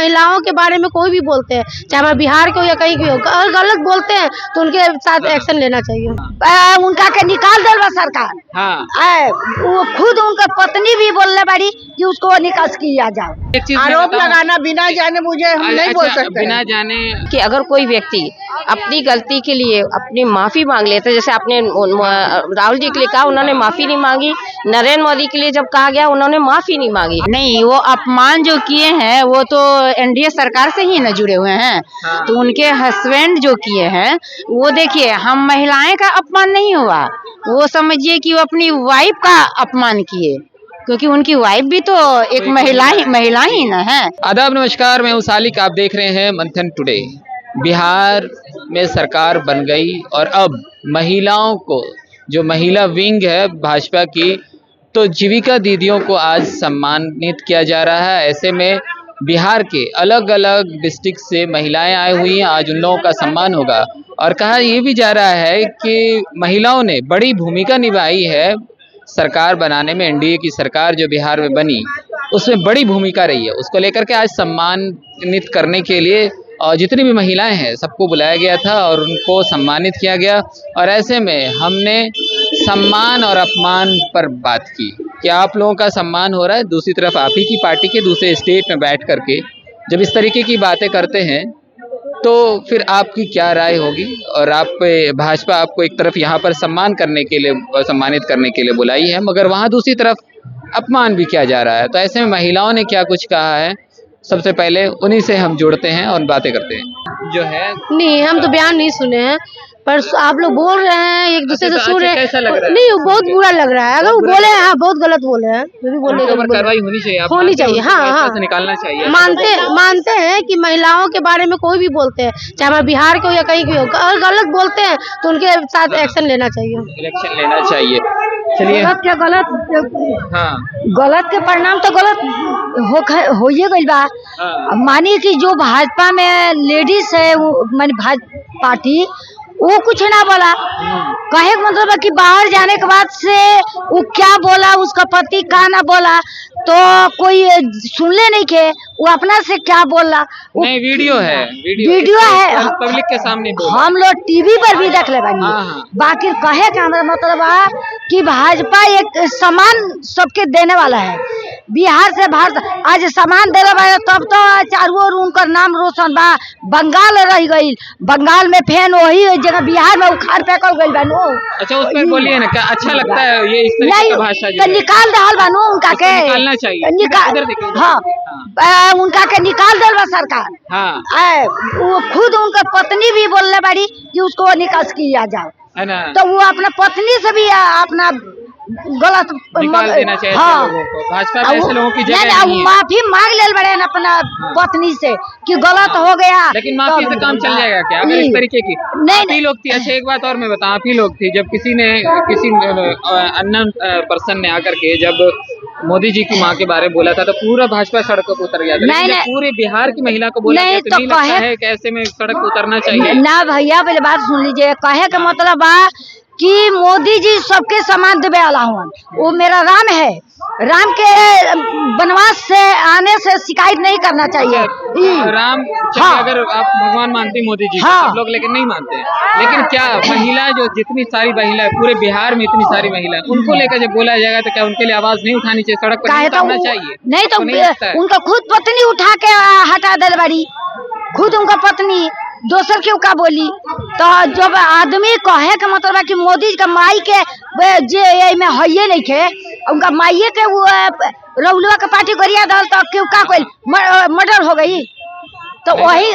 महिलाओं के बारे में कोई भी बोलते हैं, चाहे हमारे बिहार के हो या कहीं भी हो, अगर गलत बोलते हैं तो उनके साथ एक्शन लेना चाहिए। उनका के निकाल दे सरकार। हाँ, वो खुद उनका पत्नी भी बोलने बारी कि उसको निकास किया जाए। एक चीज आरोप लगाना बिना जाने मुझे हम नहीं बोल सकते। बिना जाने कि अगर कोई व्यक्ति अपनी गलती के लिए अपनी माफी मांग लेते, जैसे आपने राहुल जी के लिए कहा उन्होंने माफी नहीं मांगी, नरेंद्र मोदी के लिए जब कहा गया उन्होंने माफी नहीं मांगी। नहीं, वो अपमान जो किए हैं वो तो एनडीए सरकार से ही न जुड़े हुए हैं। हाँ। तो उनके हस्बैंड जो किए हैं वो देखिए, हम महिलाएं का अपमान नहीं हुआ, वो समझिए कि वो अपनी वाइफ का अपमान किए, क्योंकि उनकी वाइफ भी तो एक महिला ही ना है। आदाब, नमस्कार, मैं हूं सालिक, आप देख रहे हैं मंथन टुडे। बिहार में सरकार बन गई और अब महिलाओं को, जो महिला विंग है भाजपा की, तो जीविका दीदियों को आज सम्मानित किया जा रहा है। ऐसे में बिहार के अलग अलग डिस्ट्रिक्ट से महिलाएं आई हुई हैं, आज उन लोगों का सम्मान होगा। और कहा यह भी जा रहा है कि महिलाओं ने बड़ी भूमिका निभाई है सरकार बनाने में। एनडीए की सरकार जो बिहार में बनी उसमें बड़ी भूमिका रही है, उसको लेकर के आज सम्मानित करने के लिए और जितनी भी महिलाएं हैं सबको बुलाया गया था और उनको सम्मानित किया गया। और ऐसे में हमने सम्मान और अपमान पर बात की कि आप लोगों का सम्मान हो रहा है, दूसरी तरफ आप ही की पार्टी के दूसरे स्टेट में बैठ करके जब इस तरीके की बातें करते हैं तो फिर आपकी क्या राय होगी। और आप भाजपा आपको एक तरफ यहाँ पर सम्मानित करने के लिए बुलाई है, मगर वहाँ दूसरी तरफ अपमान भी किया जा रहा है। तो ऐसे में महिलाओं ने क्या कुछ कहा है, सबसे पहले उन्हीं से हम जुड़ते हैं और बातें करते हैं। जो है नहीं, हम तो बयान नहीं सुने हैं, पर आप लोग बोल रहे हैं एक दूसरे से सुन रहे हैं। कैसा लग रहा है? नहीं, बहुत बुरा लग रहा है। अगर वो बोले हैं, हाँ बहुत गलत बोले हैं, जो भी बोले कार्रवाई होनी चाहिए, होनी चाहिए। हाँ हाँ, निकालना चाहिए। मानते हैं कि महिलाओं के बारे में कोई भी बोलते हैं, चाहे हमारे बिहार के हो या कहीं भी हो, अगर गलत बोलते हैं तो उनके साथ एक्शन लेना चाहिए। इलेक्शन लेना चाहिए। चलिए, गलत के गलत, हाँ, गलत के परिणाम तो गलत होइए गइल बा। हाँ। मानिए कि जो भाजपा में लेडीज है, वो मानी भाजपा पार्टी, वो कुछ ना बोला। कहे का मतलब है कि बाहर जाने के बाद से वो क्या बोला, उसका पति का ना बोला तो कोई सुनले नहीं के, वो अपना से क्या बोला। नहीं, वीडियो है, वीडियो है, पब्लिक के सामने बोला। हम लोग टीवी पर भी देख ले बानी। हाँ, हाँ। बाकी कहे का मतलब है कि भाजपा एक समान सबके देने वाला है। बिहार से भारत आज सामान दे रहा है, तब तो चारों ओर उनका नाम रोशन बा। बंगाल रह गई, बंगाल में फैन वही जगह बिहार में उखाड़ फेंकल गई बानू। अच्छा, उसमें बोलिए ना, क्या अच्छा लगता है ये इस तरह की भाषा जो तो निकाल दहल बानू उनका के, निकालना चाहिए। निकाल, हाँ, उनका के निकाल दे सरकार। हाँ, वो खुद उनका पत्नी भी बोलने बारी कि उसको निकास किया जाए, है ना, तो वो अपना पत्नी से भी अपना गलत निकाल देना चाहिए। हाँ, लोगों को भाजपा में ऐसे लोगों की जगह नहीं है। माफी मांग ले बड़े अपना पत्नी से कि गलत हो गया। लेकिन माफी से काम चल जाएगा क्या अगर इस तरीके की? आप ही लोग थी। अच्छा, एक बात और मैं बताऊं, आप ही लोग थी जब किसी अननोन पर्सन ने आकर के जब मोदी जी की माँ के बारे में बोला था तो पूरा भाजपा सड़क पर उतर गया था। लेकिन जब पूरे बिहार की महिला को बोला गया तो नहीं लगता है कि ऐसे में सड़क पर उतरना चाहिए? ना भैया, पहले बात सुन लीजिए। कहे का मतलब कि मोदी जी सबके समान देवे वाला हुआ। वो मेरा राम है, राम के वनवास से आने से शिकायत नहीं करना चाहिए। राम, हाँ, अगर आप भगवान मानती मोदी जी, हाँ, सब लोग लेकिन नहीं मानते हैं। लेकिन क्या महिला, जो जितनी सारी महिला है पूरे बिहार में, इतनी सारी महिला, उनको लेकर जब बोला जाएगा तो क्या उनके लिए आवाज नहीं उठानी चाहिए, सड़क पर नहीं उतरना चाहिए? नहीं तो उनका खुद पत्नी उठा के हटा दे बारी, खुद उनका पत्नी दोसर क्यों का बोली। तो जब आदमी कहे के मतलब है कि मोदी का माई के जे में हइये नहीं खे, उनका माइये के वो रउलवा के पार्टी करिया दल तो क्यों का कोई मर्डर हो गई। तो वही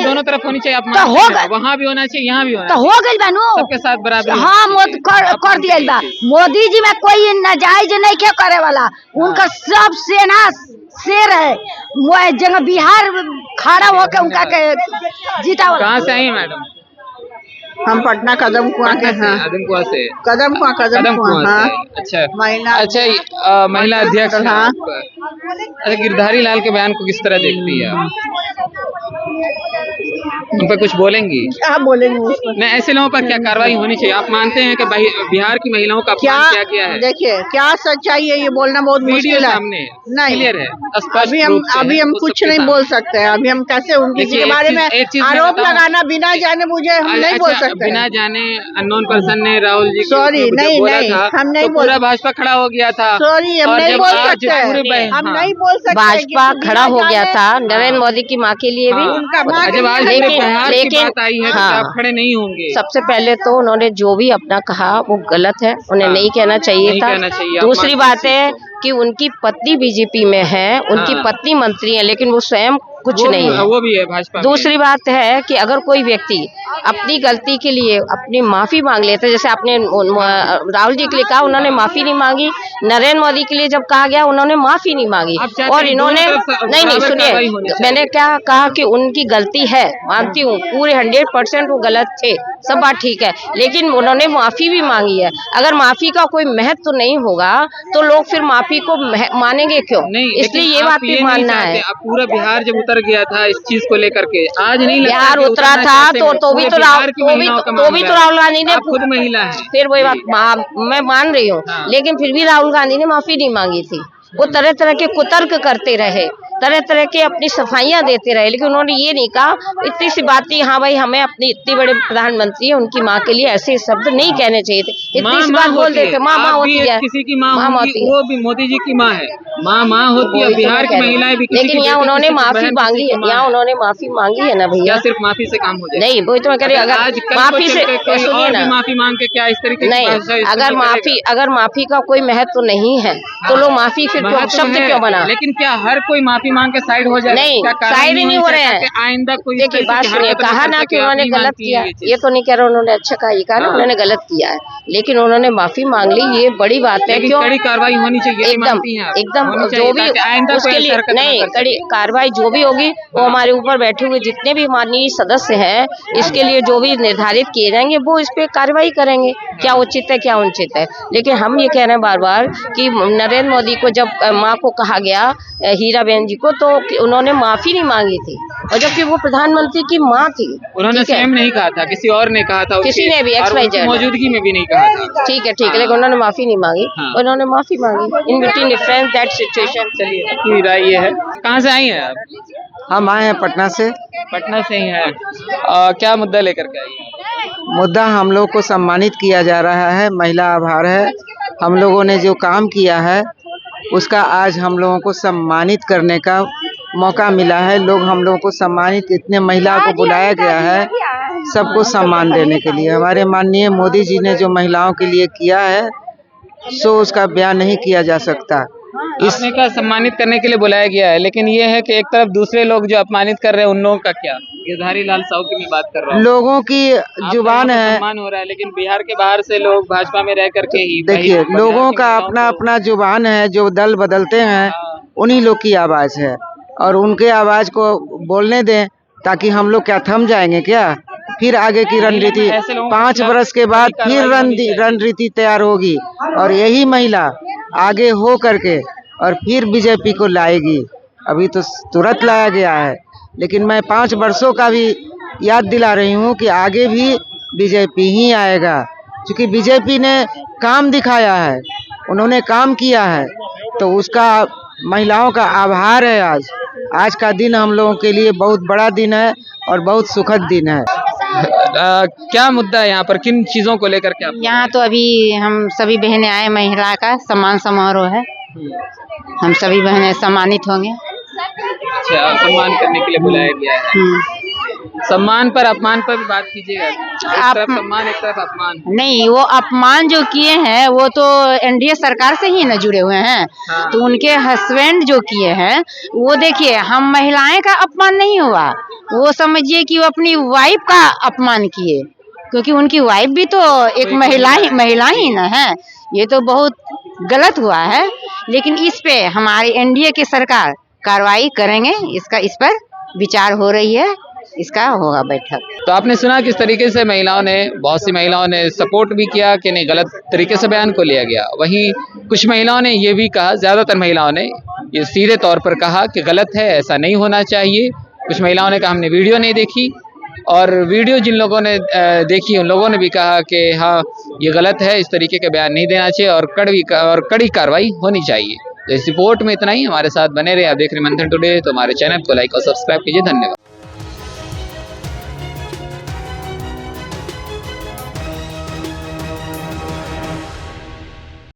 दोनों तरफ होनी चाहिए, तो हो वहाँ भी होना चाहिए, यहाँ भी होना तो हो गई बानू, सबके साथ बराबर। हाँ, कर दिया बा। मोदी जी में कोई नाजायज नहीं क्या करे वाला, उनका सब सेना शेर है। वो जगह बिहार खड़ा होकर उनका के जीता। कहाँ से आई मैडम? हम पटना कदम कुआं के हैं। कदम कुआं हाँ। अच्छा, महिला अध्यक्ष। हाँ, अच्छा, गिरधारी लाल के बयान को किस तरह देखती है आप? उन पर कुछ बोलेंगी? क्या बोलेंगे उसमें? नहीं, ऐसे लोगों पर क्या कार्रवाई होनी चाहिए? आप मानते हैं कि बिहार की महिलाओं का अपमान क्या किया है? देखिए क्या सच्चाई है ये बोलना बहुत वीडियो मुश्किल है। सामने नहीं, क्लियर है, स्पष्ट अभी रूप से हम वो कुछ सबके नहीं सामने। बोल सकते हैं। अभी हम कैसे उनकी देखिए, के बारे में एक चीज मैं आरोप बताऊं, लगाना बिना जाने बुझे हम नहीं बोल अच्छा, सकते बिना हैं। जाने अननोन पर्सन ने राहुल जी Sorry, जब नहीं, बोला नहीं, था हम नहीं तो बोल पूरा सकते। भाजपा खड़ा हो गया था। सॉरी हम और नहीं जब बोल आज सकते पूरे हैं। हम हाँ। नहीं बोल सकते। भाजपा कि खड़ा हो बिना गया जाने- था नरेंद्र मोदी की माँ के लिए भी। हाँ। उनका माँ के जब आज लिए- पूरे बिहार की लेकिन बात आई है तो हाँ। क्या आप खड़े नहीं होंगे? सबसे पहले तो उन्होंने जो भी अपना कहा वो गलत है, उन्हें हाँ, नहीं कहना चाहिए नहीं था। कहना चाहिए, दूसरी अपमान बात है कि उनकी पत्नी बीजेपी में है, उनकी हाँ। पत्नी मंत्री है, लेकिन वो स्वयं कुछ नहीं है। वो भी है भाजपा में। दूसरी बात है कि अगर कोई व्यक्ति अपनी गलती के लिए अपनी माफी मांग लेता है, जैसे आपने राहुल जी के लिए कहा, उन्होंने माफी नहीं मांगी। नरेंद्र मोदी के लिए जब कहा गया उन्होंने माफी नहीं मांगी। आप चाहते और हैं इन्होंने दोनों तरफ नहीं बराबर सुनिए, कार्रवाई होनी चाहिए। मैंने क्या कहा कि उनकी गलती है, मानती हूँ पूरे 100% वो गलत थे, सब बात ठीक है, लेकिन उन्होंने माफी भी मांगी है। अगर माफी का कोई महत्व नहीं होगा तो लोग फिर माफी को मानेंगे क्यों? नहीं, इसलिए लेकिन ये आप बात भी नहीं मानना चाहते, है। अब पूरा बिहार जब उतर गया था इस चीज को लेकर के, आज नहीं लगता बिहार कि उतरा उतरना था चाहते हैं? तो भी पूरे तो बिहार की महिलाओं का मामला है। राहुल गांधी ने आप खुद महिला है। फिर वही बात मैं मान रही हूँ, हाँ। लेकिन फिर भी राहुल गांधी ने माफी नहीं मांगी थी। वो तरह तरह के कुतर्क करते रहे, तरह तरह के अपनी सफाइयां देते रहे, लेकिन उन्होंने ये नहीं कहा, इतनी सी बात थी, हाँ भाई हमें अपनी इतनी बड़े प्रधानमंत्री है उनकी माँ के लिए ऐसे शब्द नहीं कहने चाहिए थे, इतनी सी बात बोल देते। माँ होती है, किसी की माँ माँ होती होती है, वो भी मोदी जी की माँ है। माँ होती है, वही तो बिहार मैं की कह रही हूँ। महिलाएं भी किसी लेकिन की यहाँ बेटी, उन्होंने किसी की माफी बहन, मांगी किसी की माँ यहाँ है। उन्होंने माफी मांगी है ना भैया। क्या सिर्फ माफी से काम हो जाए? नहीं, वही तो मैं कह रही हूँ, आज अगर कल माफी को से चल के कोई सुनिए और ना, भी माफी मांग के क्या इस तरीके की नहीं, भाषा इस्तेमाल अगर माफी का कोई महत्व नहीं है तो लोग माफी फिर क्यों महत्व शब्द है, क्यों बना? लेकिन क्या हर कोई माफी मांग के साइड हो जाए? नहीं, क्या कार्रवाई साइड नहीं हो रहे हैं। ताकि आइंदा कोई इस देखिए तरीके बात की सुनिए, हरकत ना कहा कर ना सके, कि आप उन्होंने नहीं गलत मानती किया, हैं ये चीज़? ये तो नहीं कह रहा उन्होंने अच्छा कहा, ये कहा ना हाँ। उन्होंने गलत किया है, लेकिन उन्होंने माफी मांग ली, ये बड़ी बात है। लेकिन क्यों? कड़ी कार्रवाई होनी चाहिए, एकदम मानती हैं आप? एकदम होनी जो चाहिए भी ताकि आइंदा कोई उसके ऐसी लिए हरकत ना नहीं, कर सके। कड़ी कार्रवाई जो भी होगी वो हमारे ऊपर बैठे हुए जितने भी माननीय सदस्य हैं, इसके लिए जो भी निर्धारित किए जाएंगे वो इस पे कार्रवाई करेंगे, क्या उचित है क्या अनुचित है। लेकिन हम ये कह रहे हैं बार बार कि नरेंद्र मोदी को जब माँ को कहा गया, हीराबेन जी को, तो उन्होंने माफी नहीं मांगी थी, और जबकि वो प्रधानमंत्री की माँ थी। उन्होंने ठीक है? स्वयं नहीं कहा था, किसी और ने कहा था, किसी ने भी, और XYZ उनकी मौजूदगी में भी नहीं कहा था। ठीक है, लेकिन उन्होंने माफी नहीं मांगी, हाँ। उन्होंने माफी मांगी in between difference that situation. चलिए, अपनी राय ये है। कहाँ से आई हैं आप? हम आए हैं पटना से। पटना से ही हैं। क्या मुद्दा लेकर के आई हैं? मुद्दा हम लोग को सम्मानित किया जा रहा है, महिला आभार है। हम लोगों ने जो काम किया है उसका आज हम लोगों को सम्मानित करने का मौका मिला है। लोग हम लोगों को सम्मानित, इतने महिला को बुलाया गया है सबको सम्मान देने के लिए। हमारे माननीय मोदी जी ने जो महिलाओं के लिए किया है सो उसका बयान नहीं किया जा सकता। आपने कहा सम्मानित करने के लिए बुलाया गया है, लेकिन ये है कि एक तरफ दूसरे लोग जो अपमानित कर रहे हैं उन लोगों का क्या? गिरधारी लाल साहू की मैं बात कर रहा हूँ। लोगों की जुबान है, सम्मान हो रहा है, लेकिन बिहार के बाहर से लोग भाजपा में रह करके ही देखिए लोगों का अपना अपना जुबान है, जो दल बदलते हैं उन्हीं लोग की आवाज है, और उनके आवाज को बोलने दें ताकि हम लोग क्या थम जाएंगे क्या? फिर आगे की रणनीति 5 बरस के बाद फिर रणनीति तैयार होगी, और यही महिला आगे हो करके और फिर बीजेपी को लाएगी। अभी तो तुरंत लाया गया है, लेकिन मैं 5 वर्षों का भी याद दिला रही हूँ कि आगे भी बीजेपी ही आएगा, क्योंकि बीजेपी ने काम दिखाया है, उन्होंने काम किया है, तो उसका महिलाओं का आभार है। आज का दिन हम लोगों के लिए बहुत बड़ा दिन है और बहुत सुखद दिन है। क्या मुद्दा है यहाँ पर, किन चीजों को लेकर के आप? यहाँ तो अभी हम सभी बहनें आए, महिला का सम्मान समारोह है, हम सभी बहनें सम्मानित होंगे। अच्छा, सम्मान करने के लिए बुलाया गया है। सम्मान पर अपमान पर भी बात कीजिएगा। एक तरफ सम्मान, एक तरफ अपमान। नहीं, वो अपमान जो किए हैं वो तो एनडीए सरकार से ही न जुड़े हुए हैं। हाँ। तो उनके हस्बैंड जो किए हैं वो देखिए, हम महिलाएं का अपमान नहीं हुआ, वो समझिए कि वो अपनी वाइफ का अपमान किए, क्योंकि उनकी वाइफ भी तो एक महिला ही न है। ये तो बहुत गलत हुआ है, लेकिन इस पे हमारी एनडीए की सरकार कार्रवाई करेंगे, इस पर विचार हो रही है, इसका होगा बैठक। तो आपने सुना किस तरीके से महिलाओं ने, बहुत सी महिलाओं ने सपोर्ट भी किया कि नहीं, गलत तरीके से बयान को लिया गया। वहीं कुछ महिलाओं ने ये भी कहा, ज्यादातर महिलाओं ने ये सीधे तौर पर कहा कि गलत है, ऐसा नहीं होना चाहिए। कुछ महिलाओं ने कहा हमने वीडियो नहीं देखी, और वीडियो जिन लोगों ने देखी उन लोगों ने भी कहा कि हाँ ये गलत है, इस तरीके के बयान नहीं देना चाहिए और कड़ी कार्रवाई होनी चाहिए। तो इस रिपोर्ट में इतना ही। हमारे साथ बने रहे, आप देख रहे हैं मंथन टुडे, तो हमारे चैनल को लाइक और सब्सक्राइब कीजिए। धन्यवाद।